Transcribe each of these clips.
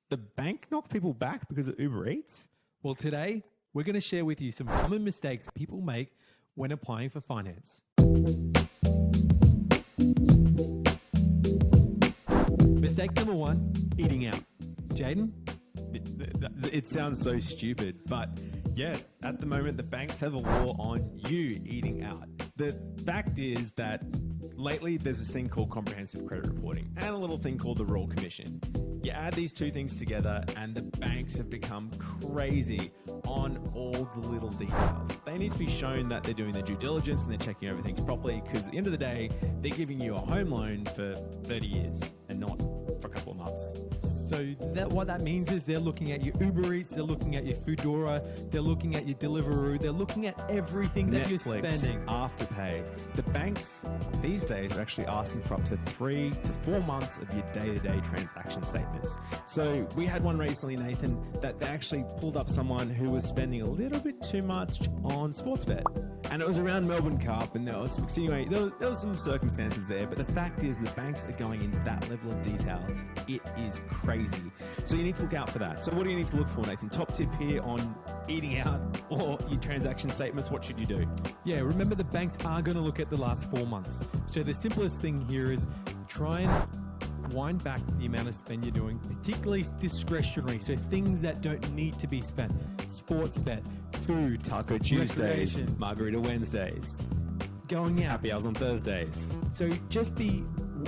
the bank knocked people back because of Uber Eats? Well, today we're going to share with you some common mistakes people make when applying for finance. Mistake number 1, eating out. Jaden? It sounds so stupid, but yeah, at the moment, the banks have a law on you eating out. The fact is that lately there's this thing called comprehensive credit reporting and a little thing called the Royal Commission. You add these two things together and the banks have become crazy on all the little details. They need to be shown that they're doing their due diligence and they're checking over things properly, because at the end of the day, they're giving you a home loan for 30 years and not for a couple of months. So what that means is they're looking at your Uber Eats, they're looking at your Foodora, they're looking at your Deliveroo, they're looking at everything that you're spending. Afterpay. The banks these days are actually asking for up to 3 to 4 months of your day-to-day transaction statements. So we had one recently, Nathan, that they actually pulled up someone who was spending a little bit too much on Sportsbet. And it was around Melbourne Cup, and there was some there was some circumstances there, but the fact is the banks are going into that level of detail. It is crazy. So you need to look out for that. So what do you need to look for, Nathan? Top tip here on eating out or your transaction statements. What should you do? Yeah, remember the banks are going to look at the last 4 months. So the simplest thing here is try and wind back the amount of spend you're doing, particularly discretionary. So things that don't need to be spent. Sports bet, food, Taco Tuesdays, Margarita Wednesdays, going out, happy hours on Thursdays. So just be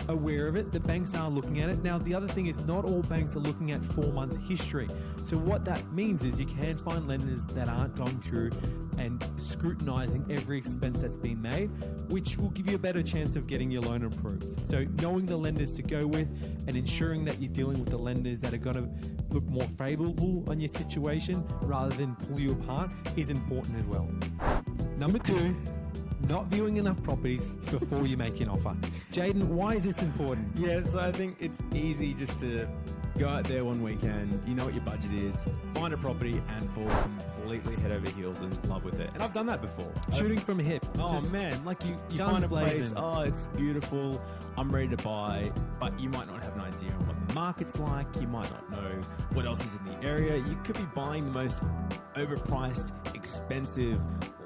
aware of it. The banks are looking at it. Now, the other thing is not all banks are looking at 4 months history. So what that means is you can find lenders that aren't going through and scrutinizing every expense that's been made, which will give you a better chance of getting your loan approved. So knowing the lenders to go with and ensuring that you're dealing with the lenders that are going to look more favorable on your situation rather than pull you apart is important as well. Number 2, not viewing enough properties before you make an offer. Jaden, why is this important? Yeah, so I think it's easy just to go out there one weekend, you know what your budget is, find a property and fall completely head over heels in love with it. And I've done that before. Shooting from a hip. Oh man, like you find a place, oh, it's beautiful, I'm ready to buy, but you might not have an idea of what the market's like, you might not know what else is in the area. You could be buying the most overpriced, expensive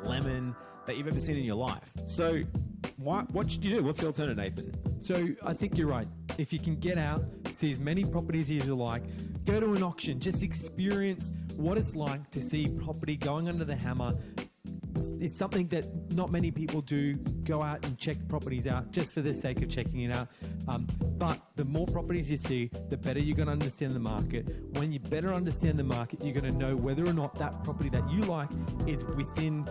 lemon that you've ever seen in your life. So what should you do? What's the alternative, Nathan? So I think you're right. If you can get out, see as many properties as you like, go to an auction, just experience what it's like to see property going under the hammer. It's something that not many people do, go out and check properties out just for the sake of checking it out. But the more properties you see, the better you're going to understand the market. When you better understand the market, you're going to know whether or not that property that you like is within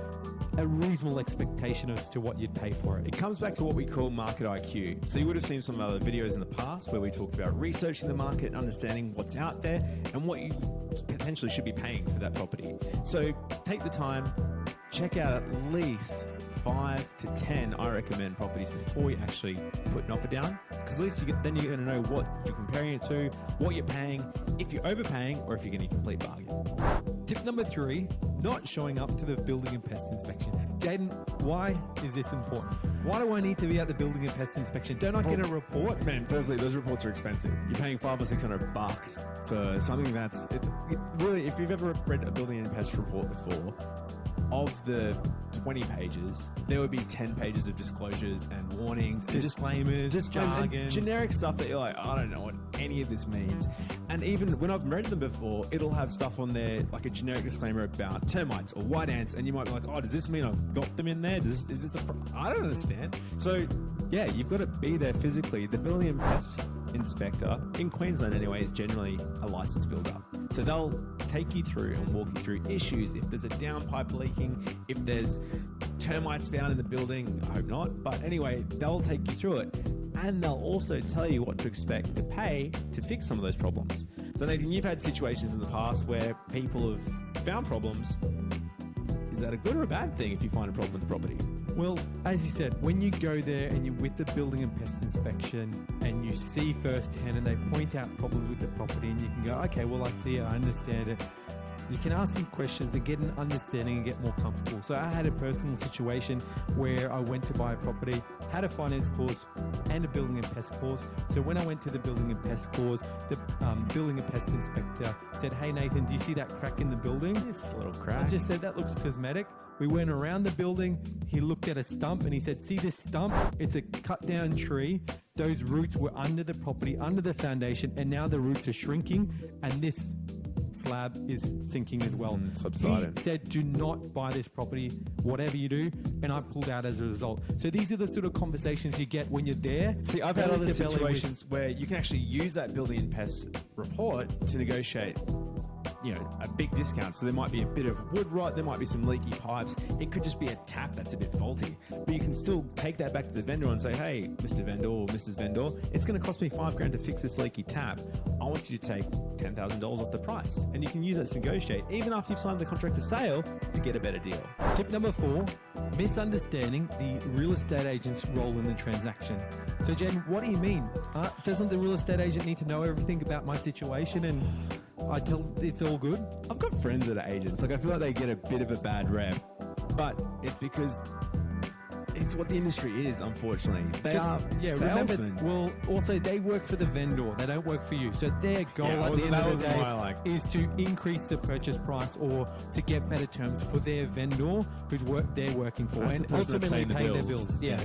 a reasonable expectation as to what you'd pay for it. It comes back to what we call market IQ. So you would have seen some other videos in the past where we talked about researching the market and understanding what's out there and what you potentially should be paying for that property. So take the time, check out at least 5 to 10, I recommend, properties before you actually put an offer down, because at least then you're going to know what you're comparing it to, what you're paying, if you're overpaying, or if you're getting a complete bargain. Tip number 3, not showing up to the building and pest inspection. Jaden, why is this important? Why do I need to be at the building and pest inspection? Don't I get a report? Man, firstly, those reports are expensive. You're paying $500 or $600 for something that's really, if you've ever read a building and pest report before, of the 20 pages, there would be 10 pages of disclosures and warnings and disclaimers, jargon, and generic stuff that you're like, I don't know what any of this means. And even when I've read them before, it'll have stuff on there like a generic disclaimer about termites or white ants, and you might be like, oh, does this mean I've got them in there? Is this I don't understand. So yeah, you've got to be there physically. The building and pest inspector in Queensland anyway is generally a licensed builder. So they'll take you through and walk you through issues. If there's a downpipe leaking, if there's termites found in the building, I hope not. But anyway, they'll take you through it. And they'll also tell you what to expect to pay to fix some of those problems. So Nathan, you've had situations in the past where people have found problems. Is that a good or a bad thing if you find a problem with the property? Well, as you said, when you go there and you're with the building and pest inspection and you see firsthand and they point out problems with the property and you can go, okay, well, I see it, I understand it. You can ask them questions and get an understanding and get more comfortable. So I had a personal situation where I went to buy a property, had a finance clause and a building and pest clause. So when I went to the building and pest clause, the building and pest inspector said, "Hey Nathan, do you see that crack in the building?" It's a little crack. I just said, "That looks cosmetic." We went around the building. He looked at a stump and he said, "See this stump? It's a cut down tree. Those roots were under the property, under the foundation, and now the roots are shrinking and this slab is sinking as well." Subsiding. He said, "Do not buy this property, whatever you do," and I pulled out as a result. So these are the sort of conversations you get when you're there. See, I've had Belly other to belly with- situations where you can actually use that building and pest report to negotiate, a big discount. So there might be a bit of wood rot, there might be some leaky pipes. It could just be a tap that's a bit faulty. But you can still take that back to the vendor and say, "Hey, Mr. Vendor or Mrs. Vendor, it's going to cost me $5,000 to fix this leaky tap. I want you to take $10,000 off the price." And you can use that to negotiate, even after you've signed the contract of sale, to get a better deal. Tip number 4, misunderstanding the real estate agent's role in the transaction. So Jen, what do you mean? Doesn't the real estate agent need to know everything about my situation and I tell it's all good? I've got friends that are agents. I feel like they get a bit of a bad rep, but it's because it's what the industry is, unfortunately. They are remember, salesmen. well, also they work for the vendor. They don't work for you. So their goal at the end of the day is to increase the purchase price or to get better terms for their vendor they're working for, That's and the person ultimately that pay their bills. Yeah.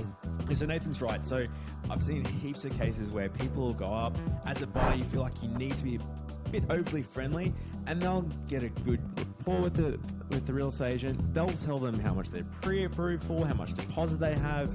So Nathan's right. So I've seen heaps of cases where people will go up. As a buyer, you feel like you need to be a bit overly friendly, and they'll get a good rapport with the real estate agent. They'll tell them how much they're pre-approved for, how much deposit they have,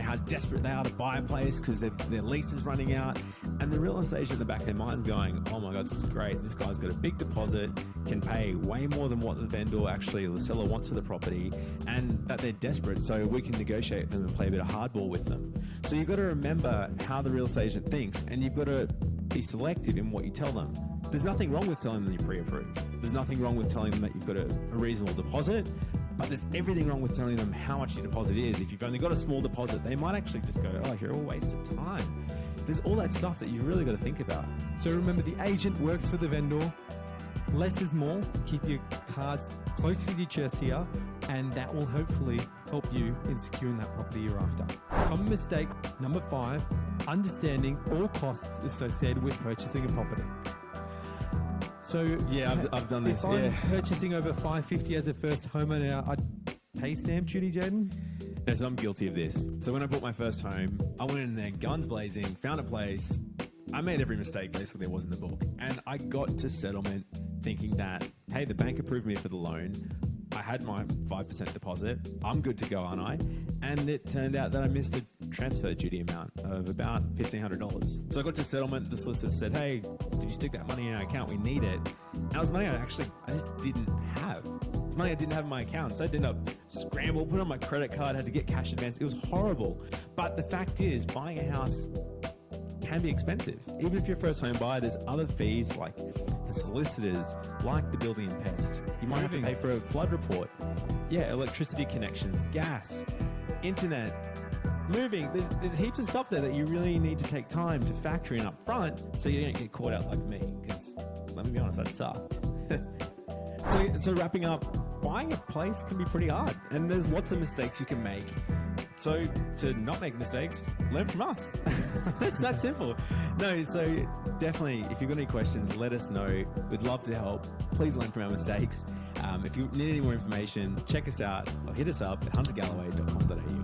how desperate they are to buy a place because their lease is running out. And the real estate agent in the back of their mind's going, "Oh my God, this is great. This guy's got a big deposit, can pay way more than what the vendor, actually the seller, wants for the property, and that they're desperate, so we can negotiate with them and play a bit of hardball with them." So you've got to remember how the real estate agent thinks, and you've got to be selective in what you tell them. There's nothing wrong with telling them you're pre-approved. There's nothing wrong with telling them that you've got a reasonable deposit, but there's everything wrong with telling them how much your deposit is. If you've only got a small deposit, they might actually just go, "Oh, you're a waste of time." There's all that stuff that you really got to think about. So remember, the agent works for the vendor. Less is more. Keep your cards close to your chest here, and that will hopefully help you in securing that property you're after. Common mistake number 5, understanding all costs associated with purchasing a property. So Yeah, I've done this. If I'm purchasing over $550 as a first homeowner, I'd pay stamp duty, Jaden? No, so I'm guilty of this. So when I bought my first home, I went in there guns blazing, found a place. I made every mistake basically there was in the book. And I got to settlement thinking that, hey, the bank approved me for the loan. I had my 5% deposit. I'm good to go, aren't I? And it turned out that I missed a transfer duty amount of about $1,500. So I got to settlement. The solicitor said, "Hey, did you stick that money in our account? We need it." And that was money I just didn't have. It's money I didn't have in my account. So I ended up scramble, put it on my credit card, had to get cash advance. It was horrible. But the fact is, buying a house can be expensive. Even if you're a first home buyer, there's other fees like the solicitors, like the building and pest. You might have to pay for a flood report. Yeah, electricity connections, gas, internet, moving. There's heaps of stuff there that you really need to take time to factor in up front so you don't get caught out like me, because let me be honest, that sucked. So wrapping up, buying a place can be pretty hard, and there's lots of mistakes you can make. So to not make mistakes, learn from us. It's that simple. No, so definitely, if you've got any questions, let us know. We'd love to help. Please learn from our mistakes. If you need any more information, check us out or hit us up at huntergalloway.com.au.